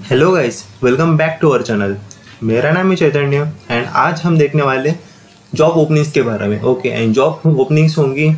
Hello guys, welcome back to our channel. मेरा नाम है चैतन्य एंड आज हम देखने वाले जॉब ओपनिंग्स के बारे में। ओके, एंड जॉब ओपनिंग्स होंगी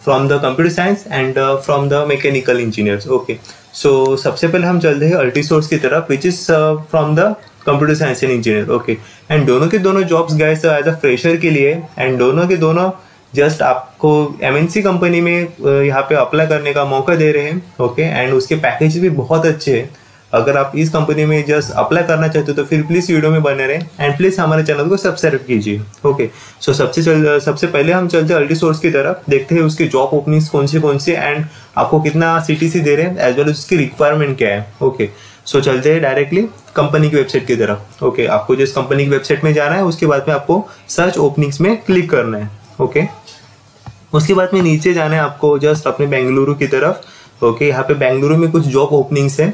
from the computer science and from the mechanical engineers. Okay, so सबसे पहले हम चलते हैं अल्टीसोर्स की तरफ, which is from the computer science and engineer. Okay, and दोनों के दोनों jobs guys as a fresher के लिए, एंड दोनों के दोनों जस्ट आपको एमएनसी कंपनी में यहाँ पे अप्लाई करने का मौका दे रहे हैं। ओके, एंड उसके पैकेज भी बहुत अच्छे हैं। अगर आप इस कंपनी में जस्ट अप्लाई करना चाहते हो तो फिर प्लीज वीडियो में बने रहें एंड प्लीज हमारे चैनल को सब्सक्राइब कीजिए। ओके, सो सबसे पहले हम चलते हैं अल्टीसोर्स की तरफ, देखते हैं उसके जॉब ओपनिंग्स कौन से एंड आपको कितना सीटीसी दे रहे हैं एज वेल एज उसकी रिक्वायरमेंट क्या है। ओके, सो चलते हैं डायरेक्टली कंपनी की वेबसाइट की तरफ। ओके, आपको जिस कंपनी की वेबसाइट में जाना है उसके बाद में आपको सर्च ओपनिंग्स में क्लिक करना है। ओके, उसके बाद में नीचे जाना है आपको जस्ट अपने बेंगलुरु की तरफ। ओके, यहाँ पे बेंगलुरु में कुछ जॉब ओपनिंग्स है,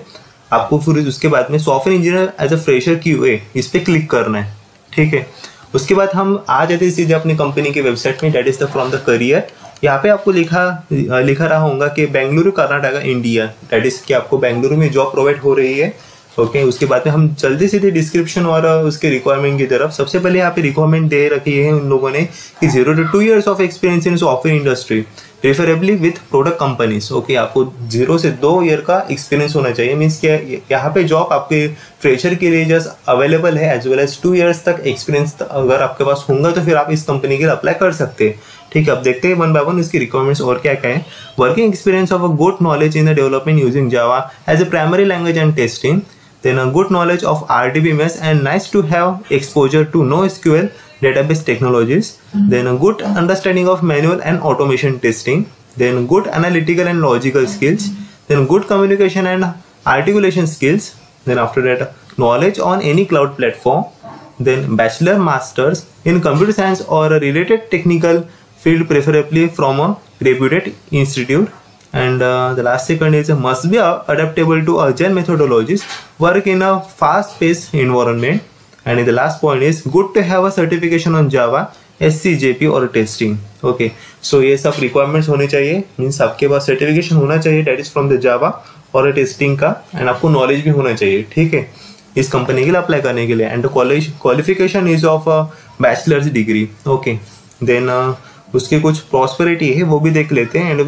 आपको फिर उसके बाद में software engineer as a fresher QA इस पे क्लिक करना है। ठीक है, उसके बाद हम आ जाते हैं सीधे अपनी कंपनी की वेबसाइट में, that is the from the career. यहाँ पे आपको लिखा रहा होगा कि Bengaluru Karnataka India, that is कि आपको बेंगलुरु में जॉब प्रोवाइड हो रही है। ओके, उसके बाद में हम जल्दी सीधे डिस्क्रिप्शन और उसके रिक्वायरमेंट की तरफ। सबसे पहले यहाँ पे रिक्वायरमेंट दे रखी है उन लोगों ने कि 0 to 2 years of experience in software industry preferably with product companies. Okay, आपको 0 से 2 ईयर का एक्सपीरियंस होना चाहिए। मीन्स क्या, यहाँ पे जॉब आपके फ्रेशर के लिए जस्ट अवेलेबल है, एज वेल एज 2 years तक एक्सपीरियंस अगर आपके पास होगा तो फिर आप इस कंपनी के लिए अप्लाई कर सकते हैं। ठीक है, अब देखते हैं वन बाय वन इसकी रिक्वायरमेंट्स और क्या क्या है। Working experience of a good knowledge in the development using Java as a primary language and testing, then a good knowledge of RDBMS and nice to have exposure to NoSQL database technologies, then a good understanding of manual and automation testing, then good analytical and logical skills, then good communication and articulation skills, then after that knowledge on any cloud platform, then bachelor masters in computer science or a related technical field preferably from a reputed institute. And the last second is must be adaptable to agile methodologies, work in a fast-paced environment. And in the last point is good to have a certification on Java, SCJP और testing. Okay, so ये सब requirements होने चाहिए, means आपके पास certification होना चाहिए that is from the Java और testing का, एंड आपको नॉलेज भी होना चाहिए। ठीक है, इस कंपनी के लिए अप्लाई करने के लिए। And college qualification is of bachelors degree. Okay, then उसके कुछ प्रॉस्पेरिटी है वो भी देख लेते हैं, and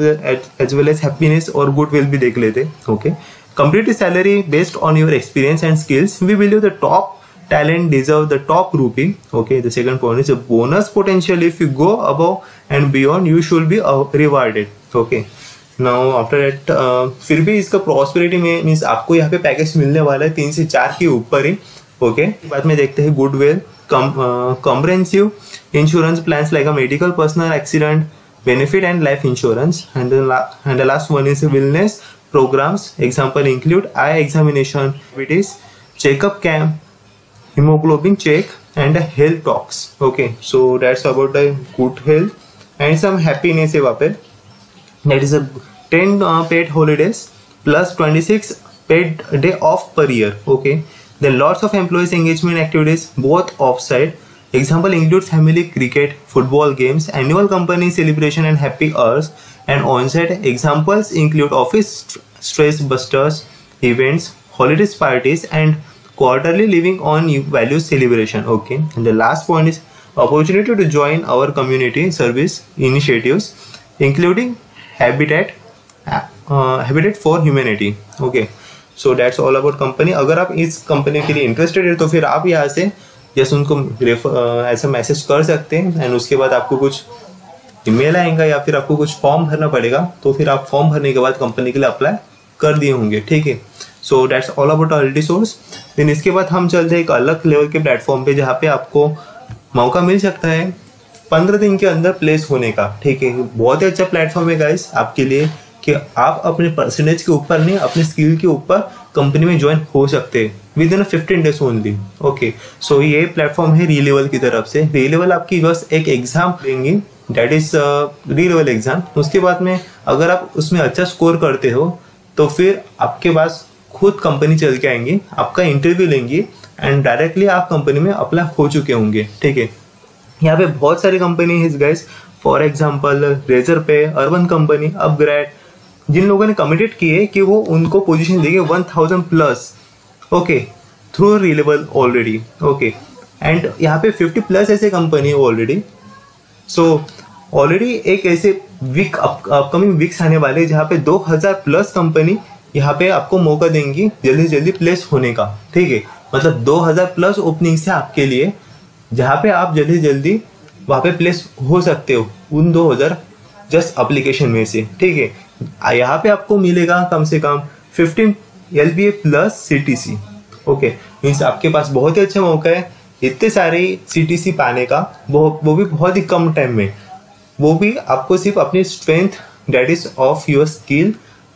as well as happiness और गुड विल भी देख लेते हैं। Okay, complete salary based on your experience and skills, we believe the top talent deserve the top grouping. Okay, the second point is a bonus potential if you go above and beyond, you should be rewarded. Okay, now after that फिर भी इसका prosperity में means आपको यहाँ पे package मिलने वाला है 3 से 4 के ऊपर ही। ओके, बाद में देखते हैं goodwill, comprehensive insurance plans like a medical, personal accident benefit and life insurance, and the last one is wellness programs. Example include eye examination, activities, checkup camp, hemoglobin check, and health talks. Okay, so that's about the good health and some happiness है वहाँ पे, that is a 10 paid holidays plus 26 paid day off per year. Okay, then lots of employees engagement activities both off-site. Example include family cricket, football games, annual company celebration and happy hours, and on-site examples include office stress busters, events, holidays parties, and quarterly living on values celebration. Okay, and the last point is opportunity to join our community service initiatives including habitat for humanity. Okay, so that's all about company. अगर आप इस company के लिए interested है तो फिर आप यहाँ से जैसे उनको ऐसा मैसेज कर सकते हैं, एंड उसके बाद आपको कुछ ईमेल आएगा या फिर आपको कुछ फॉर्म भरना पड़ेगा, तो फिर आप फॉर्म भरने के बाद कंपनी के लिए अप्लाई कर दिए होंगे। ठीक है, so that's all about Altisource. Then इसके बाद हम चलते हैं एक अलग लेवल के प्लेटफॉर्म पे जहाँ पे आपको मौका मिल सकता है 15 दिन के अंदर प्लेस होने का। ठीक है, बहुत ही अच्छा प्लेटफॉर्म है गाइस आपके लिए कि आप अपने परसेंटेज के ऊपर नहीं, अपने स्किल के ऊपर कंपनी में ज्वाइन हो सकते हैं within 15 days only. Okay, so ये प्लेटफॉर्म है री लेवल की तरफ से। री लेवल आपकी बस एक एग्जाम देंगे, दैट इज री लेवल एग्जाम। उसके बाद में अगर आप उसमें अच्छा स्कोर करते हो तो फिर आपके पास खुद कंपनी चल के आएंगी, आपका इंटरव्यू लेंगी, एंड डायरेक्टली आप कंपनी में अप्लाई हो चुके होंगे। ठीक है, यहाँ पे बहुत सारी कंपनी है गाइस, फॉर एग्जाम्पल रेजर पे, अर्बन कंपनी, अपग्रेड, जिन लोगों ने कमिटेड किए कि वो उनको पोजीशन देंगे 1000 plus okay, through reliable already. Okay, and यहाँ पे 50+ ऐसे कंपनी है ऑलरेडी। सो ऑलरेडी एक ऐसे वीक अपकमिंग वीक्स आने वाले जहाँ पे 2000+ कंपनी यहाँ पे आपको मौका देंगी जल्दी जल्दी प्लेस होने का। ठीक है, मतलब 2000+ ओपनिंग्स है आपके लिए, जहाँ पे आप जल्दी जल्दी वहाँ पे प्लेस हो सकते हो उन 2000 जस्ट एप्लीकेशन में से। ठीक है, यहाँ पे आपको मिलेगा कम से कम 15 LPA plus CTC। Okay, means आपके पास बहुत ही अच्छा मौका है इतने सारे CTC पाने का, वो भी बहुत ही कम टाइम में, वो भी आपको सिर्फ अपनी strength that is of your skill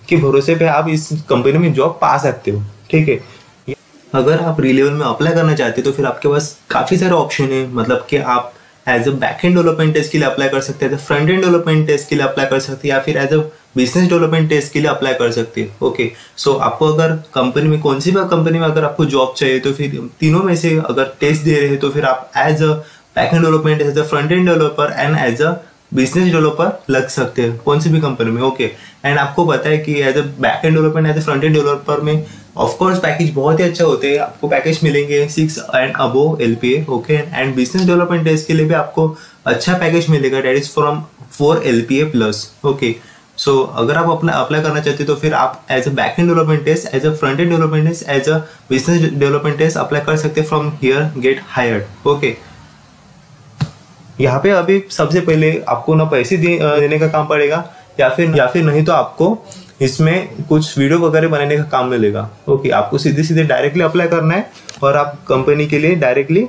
के भरोसे पे आप इस कंपनी में जॉब पा सकते हो। ठीक है, अगर आप री-लेवल में अप्लाई करना चाहते हो तो फिर आपके पास काफ़ी सारे ऑप्शन है। मतलब कि आप as a back end development test के लिए अप्लाई कर सकते हैं, फ्रंट एंड डेवलपमेंट टेस्ट के लिए अप्लाई कर सकते हैं, या फिर as a business development test के लिए अप्लाई कर सकते हैं। ओके, सो आपको अगर कंपनी में कौन सी भी कंपनी में अगर आपको जॉब चाहिए तो फिर तीनों में से अगर टेस्ट दे रहे हैं तो फिर आप as a back end development, as a front end developer and as a business developer लग सकते हैं कौन सी भी कंपनी में। ओके, एंड आपको पता है कि as a back end development, as a front end developer में ऑफकोर्स पैकेज बहुत ही अच्छा होते हैं। आपको पैकेज मिलेंगे 6 and above LPA। Okay, and business development test के लिए भी आपको अच्छा पैकेज मिलेगा that is from 4 LPA plus. Okay, so अगर आप अपना अप्लाई करना चाहते हो तो फिर आप as a back end development test, as a front end development test, as a business development test apply कर सकते हैं from here get hired. Okay, यहाँ पे अभी सबसे पहले आपको ना पैसे देने का काम पड़ेगा, या फिर नहीं तो आपको इसमें कुछ वीडियो वगैरह बनाने का काम मिलेगा। ओके, आपको सीधे सीधे डायरेक्टली अप्लाई करना है और आप कंपनी के लिए डायरेक्टली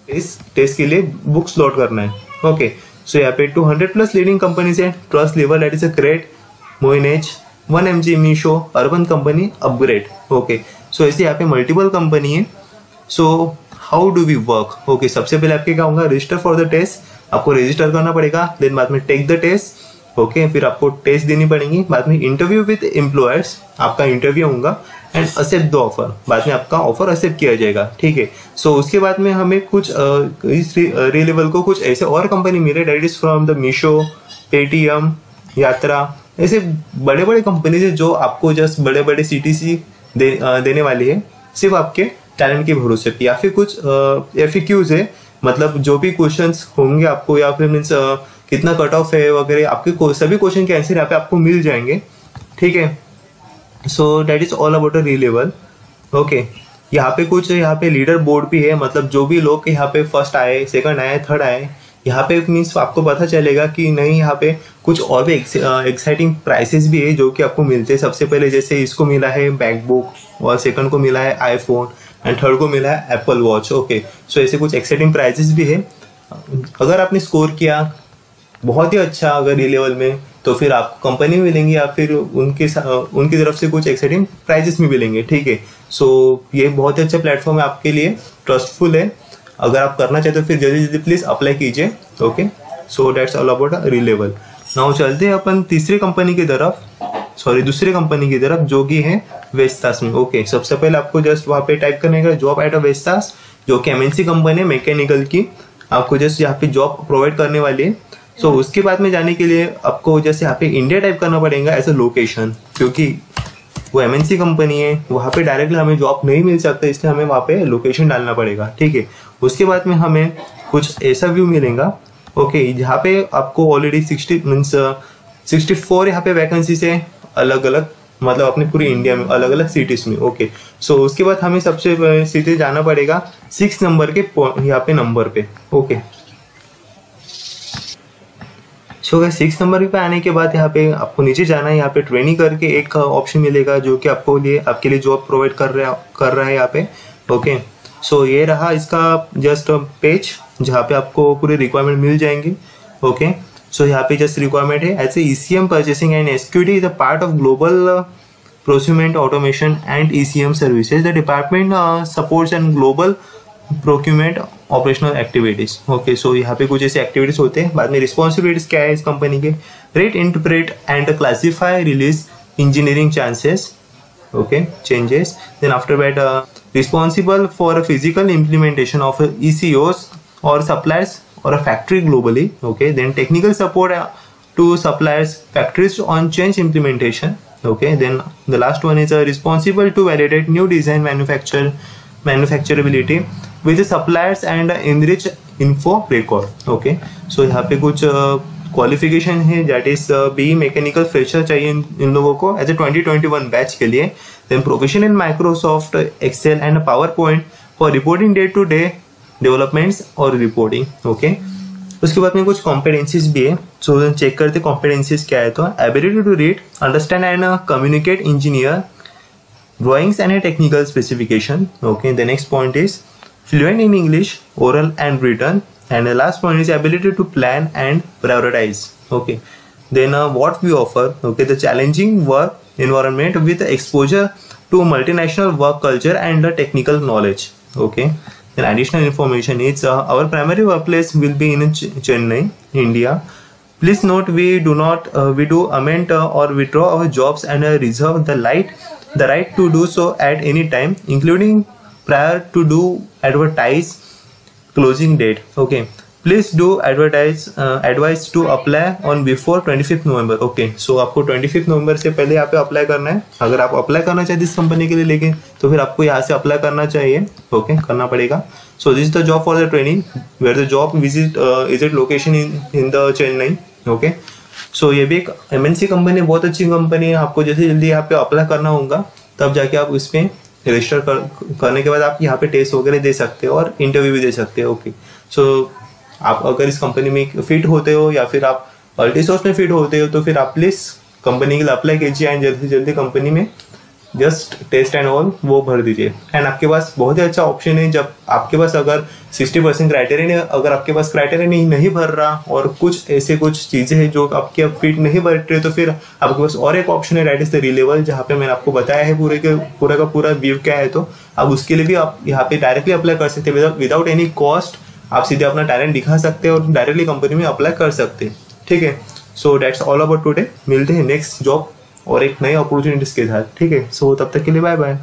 इस टेस्ट के लिए बुक स्लॉट करना है। ओके, सो यहाँ पे 200+ लीडिंग कंपनीज है, trust level that is a great, मोइनेज, 1mg, Meesho, Urban Company, upGrad. Okay, so ऐसे यहाँ पे मल्टीपल कंपनी है। So how do we work? Okay, सबसे पहले आपके क्या होगा, रजिस्टर फॉर द टेस्ट, आपको रजिस्टर करना पड़ेगा, देन बाद में टेक द टेस्ट। ओके, फिर आपको टेस्ट देनी पड़ेगी, बाद में इंटरव्यू विद एम्प्लॉयर्स, आपका इंटरव्यू होगा, एंड एक्सेप्ट द ऑफर, बाद में आपका ऑफर एक्सेप्ट किया जाएगा। ठीक है, सो उसके बाद में हमें कुछ इस री लेवल को कुछ ऐसे और कंपनी मिले that is from the Meesho, Paytm, यात्रा, ऐसे बड़े बड़े कंपनीज है जो आपको जस्ट बड़े बड़े CTC देने वाली है सिर्फ आपके टैलेंट के भरोसे पे, या फिर कुछ FAQs है, मतलब जो भी क्वेश्चंस होंगे आपको, या फिर मीन्स कितना कट ऑफ है वगैरह, आपके सभी क्वेश्चन के आंसर यहाँ पे आपको मिल जाएंगे। ठीक है, so that is all about a री लेवल। ओके, यहाँ पे लीडर बोर्ड भी है, मतलब जो भी लोग यहाँ पे फर्स्ट आए, सेकंड आए, थर्ड आए, यहाँ पे मीन्स आपको पता चलेगा कि नहीं, यहाँ पे कुछ और भी एक्साइटिंग प्राइसेस भी है जो कि आपको मिलते हैं। सबसे पहले जैसे इसको मिला है मैकबुक, और सेकंड को मिला है आईफोन, एंड थर्ड को मिला है एप्पल वॉच। ओके, सो ऐसे कुछ एक्साइटिंग प्राइजेस भी है। अगर आपने स्कोर किया बहुत ही अच्छा अगर री लेवल में, तो फिर आपको कंपनी में मिलेंगी, या फिर उनकी तरफ से कुछ एक्साइटिंग प्राइजेस भी मिलेंगे। ठीक है, सो ये बहुत ही अच्छा प्लेटफॉर्म है आपके लिए, ट्रस्टफुल है। अगर आप करना चाहते हो फिर जल्दी जल्दी प्लीज अप्लाई कीजिए। Okay, so that's all about री लेवल। नाउ चलते हैं अपन दूसरे कंपनी की तरफ जो कि है वेस्टास में। ओके, सबसे पहले आपको जस्ट वहाँ पे टाइप करने का जॉब एट वेस्टास, जो कि MNC कंपनी है मैकेनिकल की, आपको जस्ट यहाँ पे जॉब प्रोवाइड करने वाली है। सो उसके बाद में जाने के लिए आपको जैसे यहाँ पे इंडिया टाइप करना पड़ेगा एज अ लोकेशन, क्योंकि वो MNC कंपनी है, वहाँ पे डायरेक्टली हमें जॉब नहीं मिल सकता, इसलिए हमें वहाँ पे लोकेशन डालना पड़ेगा। ठीक है, उसके बाद में हमें कुछ ऐसा व्यू मिलेगा। ओके, जहाँ पे आपको ऑलरेडी 64 यहाँ पे वैकेंसीज है अलग अलग, मतलब अपने पूरी इंडिया में अलग अलग सिटीज में। ओके, सो उसके बाद हमें सबसे सीधे जाना पड़ेगा 6 नंबर के यहाँ पे नंबर पे। ओके, सो 6 नंबर पे आने के बाद यहाँ पे आपको नीचे जाना है, यहाँ पे ट्रेनिंग करके एक ऑप्शन मिलेगा जो कि आपके लिए जॉब प्रोवाइड कर रहा है यहाँ पे। ओके, सो ये रहा इसका जस्ट पेज जहाँ पे आपको पूरे रिक्वायरमेंट मिल जाएंगे। ओके, सो यहाँ पे जस्ट रिक्वायरमेंट है ऐसे ECM purchasing and SQD is a part of global procurement automation and ECM services, the department supports and global procurement operational activities. Okay, so यहाँ पे कुछ ऐसे एक्टिविटीज होते हैं। बाद में रिस्पॉन्सिबिलिटीज क्या है इस कंपनी के, rate, interpret and classify, release engineering chances, okay, changes. Then after that responsible for a physical implementation of ECOs or suppliers or a factory globally. Okay, then technical support to suppliers, factories on change implementation. Okay, then the last one is responsible to validate new design manufacturability with suppliers and enrich info record. Okay, so यहाँ पे कुछ qualification है, that is B mechanical fresher चाहिए इन लोगों को as a 2021 batch के लिए. Then profession in Microsoft Excel and power point for reporting day to day developments और रिपोर्टिंग. ओके, उसके बाद में कुछ कॉम्पिटेंसीज भी है. सो चेक करते कॉम्पिटेंसीज क्या है. तो ability to read, understand and communicate engineer drawings and technical specification. Okay, the next point is fluent in English, oral and written, and the last point is ability to plan and prioritize. Okay, then what we offer, okay, the challenging work environment with exposure to multinational work culture and the technical knowledge. Okay, then additional information is our primary workplace will be in Chennai, India. Please note we do amend or withdraw our jobs and reserve the right to do so at any time, including prior to do advertise closing date. Okay, please do advise to apply on before 25th November. Okay, so आपको 25th November से पहले यहाँ पे apply करना है. अगर आप apply करना चाहते इस कंपनी के लिए लेके, तो फिर आपको यहाँ से अप्लाई करना चाहिए. ओके, करना पड़ेगा. So this is the job for the training where the job visit location in the Chennai. Okay, so ये भी एक MNC कंपनी, बहुत अच्छी कंपनी है. आपको जैसे जल्दी यहाँ पे अप्लाई करना होगा तब जाके आप इसमें रजिस्टर करने के बाद आप यहाँ पे टेस्ट वगैरह दे सकते हो और इंटरव्यू भी दे सकते हो. ओके, सो आप अगर इस कंपनी में फिट होते हो या फिर आप अल्टीसोर्स में फिट होते हो तो फिर आप प्लीज कंपनी के लिए अप्लाई कीजिए एंड जल्दी से जल्दी कंपनी में जस्ट टेस्ट एंड ऑल वो भर दीजिए. एंड आपके पास बहुत ही अच्छा ऑप्शन है. जब आपके पास अगर 60% क्राइटेरिया, अगर आपके पास क्राइटेरिया नहीं भर रहा और कुछ ऐसे कुछ चीजें हैं जो आपके फिट नहीं भर रहे, तो फिर आपके पास और एक ऑप्शन है, दैट इज द रिलेवल, जहाँ पे मैंने आपको बताया है पूरा का पूरा व्यू क्या है. तो आप उसके लिए भी आप यहाँ पे डायरेक्टली अप्लाई कर सकते हैं विदाउट एनी कॉस्ट. आप सीधे अपना टैलेंट दिखा सकते हैं और डायरेक्टली कंपनी में अप्लाई कर सकते हैं. ठीक है, so that's all about today. मिलते हैं नेक्स्ट जॉब और एक नई अपॉर्चुनिटीज के साथ. ठीक है, सो तब तक के लिए बाय बाय.